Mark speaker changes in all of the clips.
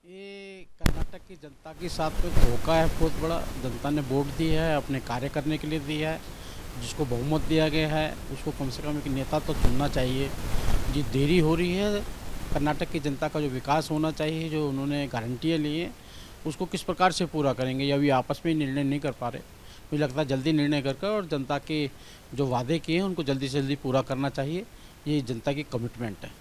Speaker 1: ये कर्नाटक की जनता के साथ कोई धोखा है बहुत बड़ा। जनता ने वोट दी है, अपने कार्य करने के लिए दी है। जिसको बहुमत दिया गया है उसको कम से कम एक नेता तो चुनना चाहिए। जी देरी हो रही है। कर्नाटक की जनता का जो विकास होना चाहिए, जो उन्होंने गारंटियाँ ली हैं, उसको किस प्रकार से पूरा करेंगे, या अभी आपस में ही निर्णय नहीं कर पा रहे। मुझे लगता है जल्दी निर्णय कर और जनता के जो वादे किए हैं उनको जल्दी से जल्दी पूरा करना चाहिए। ये जनता की कमिटमेंट है।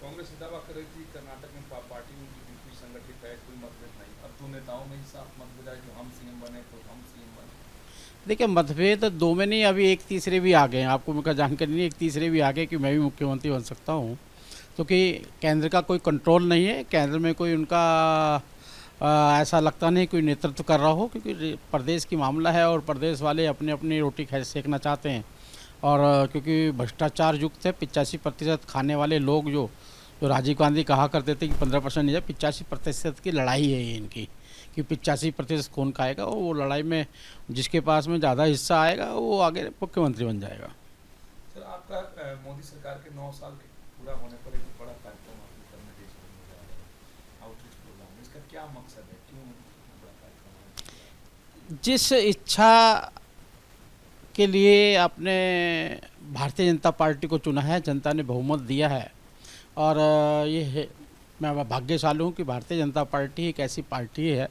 Speaker 2: कांग्रेस दावा कर रही थी कर्नाटक में पार्टी में उनकी बिल्कुल संगठित है, कोई मतभेद नहीं। अब दो नेताओं में ही साफ मतभेद है, जो हम सीएम बने तो हम सीएम बने।
Speaker 1: देखिए, मतभेद दो में नहीं, अभी एक तीसरे भी आ गए हैं। आपको मेरे जानकारी नहीं, एक तीसरे भी आ गए कि मैं भी मुख्यमंत्री बन सकता हूँ। क्योंकि केंद्र का कोई कंट्रोल नहीं है, केंद्र में कोई उनका ऐसा लगता नहीं कोई नेतृत्व कर रहा हो, क्योंकि प्रदेश की मामला है और प्रदेश वाले अपने अपनी रोटी सेकना चाहते हैं। और क्योंकि भ्रष्टाचार युक्त है, 85% खाने वाले लोग जो जो राजीव गांधी कहा करते थे कि 15% नहीं है, 85% की लड़ाई है ये इनकी, कि 85% कौन खाएगा। वो लड़ाई में जिसके पास में ज़्यादा हिस्सा आएगा वो आगे मुख्यमंत्री बन जाएगा।
Speaker 2: सर, आपका मोदी सरकार के 9 साल के पूरा होने पर एक बड़ा कार्यक्रम आपने करने देश भर में जा रहे हैं, आउटरीच प्रोग्राम। इसका क्या मकसद है, क्यों बड़ा कार्यक्रम है?
Speaker 1: जिस इच्छा के लिए आपने भारतीय जनता पार्टी को चुना है, जनता ने बहुमत दिया है। और मैं भाग्यशाली हूँ कि भारतीय जनता पार्टी एक ऐसी पार्टी है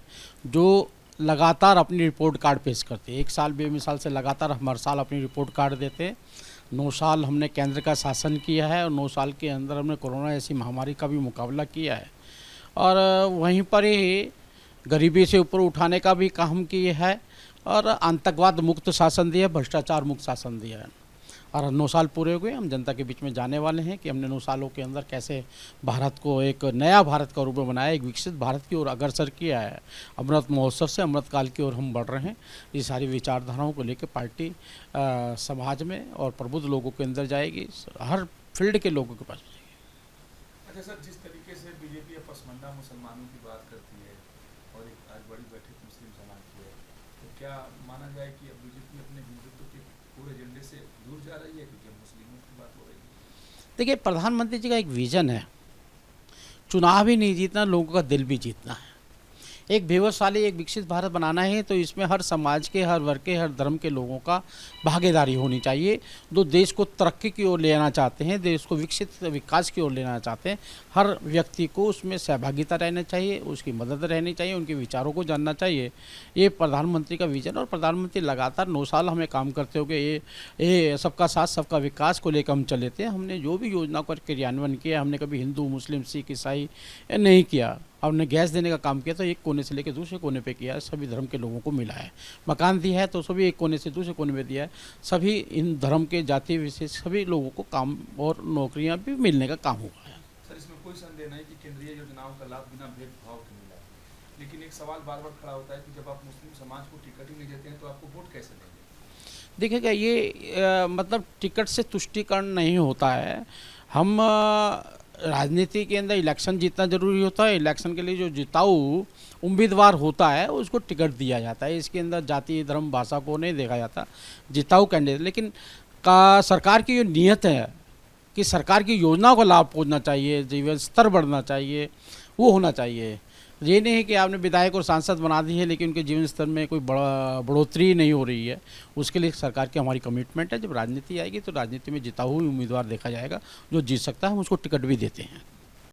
Speaker 1: जो लगातार अपनी रिपोर्ट कार्ड पेश करती है। एक साल बेमिसाल से लगातार हम हर साल अपनी रिपोर्ट कार्ड देते हैं। 9 साल हमने केंद्र का शासन किया है और 9 साल के अंदर हमने कोरोना जैसी महामारी का भी मुकाबला किया है। और वहीं पर ही गरीबी से ऊपर उठाने का भी काम किया है और आतंकवाद मुक्त शासन दिया, भ्रष्टाचार मुक्त शासन दिया है। और 9 साल पूरे हो गए, हम जनता के बीच में जाने वाले हैं कि हमने 9 सालों के अंदर कैसे भारत को एक नया भारत का रूप में बनाया, एक विकसित भारत की ओर अग्रसर किया है। अमृत महोत्सव से अमृत काल की ओर हम बढ़ रहे हैं। ये सारी विचारधाराओं को लेकर पार्टी समाज में और प्रबुद्ध लोगों के अंदर जाएगी, हर फील्ड के लोगों के पास जाएगी।
Speaker 2: अच्छा सर, जिस तरीके से बीजेपी पसमानदा मुसलमानों की बात करती है और एक आज बड़ी बैठक मुस्लिम समाज की है, तो क्या माना जाए कि अब बीजेपी अपने हिंदुत्व के पूरे एजेंडे से दूर जा रही है, क्योंकि मुस्लिमों की बात हो रही है?
Speaker 1: देखिए, प्रधानमंत्री जी का एक विजन है, चुनाव ही नहीं जीतना, लोगों का दिल भी जीतना है। एक बेवसाली एक विकसित भारत बनाना है तो इसमें हर समाज के, हर वर्ग के, हर धर्म के लोगों का भागीदारी होनी चाहिए। जो देश को तरक्की की ओर लेना चाहते हैं, देश को विकसित विकास की ओर लेना चाहते हैं, हर व्यक्ति को उसमें सहभागिता रहना चाहिए, उसकी मदद रहनी चाहिए, उनके विचारों को जानना चाहिए। ये प्रधानमंत्री का विजन। और प्रधानमंत्री लगातार 9 साल हमें काम करते हो गए। ये सबका साथ सबका विकास को लेकर हम चले थे। हमने जो भी योजना का क्रियान्वयन किया, हमने कभी हिंदू मुस्लिम सिख ईसाई नहीं किया। हमने गैस देने का काम किया तो एक कोने से लेकर दूसरे कोने पे किया है, सभी धर्म के लोगों को मिला है। मकान दिया है तो सभी एक कोने से दूसरे कोने में दिया है। सभी इन धर्म के जाति विशेष सभी लोगों को काम और नौकरियां भी मिलने का काम हुआ है।
Speaker 2: सर, इसमें कोई संदेह नहीं कि केंद्रीय योजनाओं का लाभ बिना भेदभाव के मिला है, लेकिन एक सवाल बार बार खड़ा होता है कि जब आप मुस्लिम समाज को टिकट ही नहीं देते हैं तो आपको वोट कैसे देंगे?
Speaker 1: देखिएगा, ये मतलब टिकट से तुष्टिकरण नहीं होता है। हम राजनीति के अंदर इलेक्शन जीतना जरूरी होता है। इलेक्शन के लिए जो जिताऊ उम्मीदवार होता है उसको टिकट दिया जाता है। इसके अंदर जाति धर्म भाषा को नहीं देखा जाता, जिताऊ कैंडिडेट। लेकिन सरकार की जो नीयत है कि सरकार की योजनाओं का लाभ पहुंचना चाहिए, जीवन स्तर बढ़ना चाहिए, वो होना चाहिए। ये नहीं है कि आपने विधायक और सांसद बना दी है लेकिन उनके जीवन स्तर में कोई बढ़ोतरी नहीं हो रही है। उसके लिए सरकार की हमारी कमिटमेंट है। जब राजनीति आएगी तो राजनीति में जिता हुआ उम्मीदवार देखा जाएगा, जो जीत सकता है हम उसको टिकट भी देते हैं।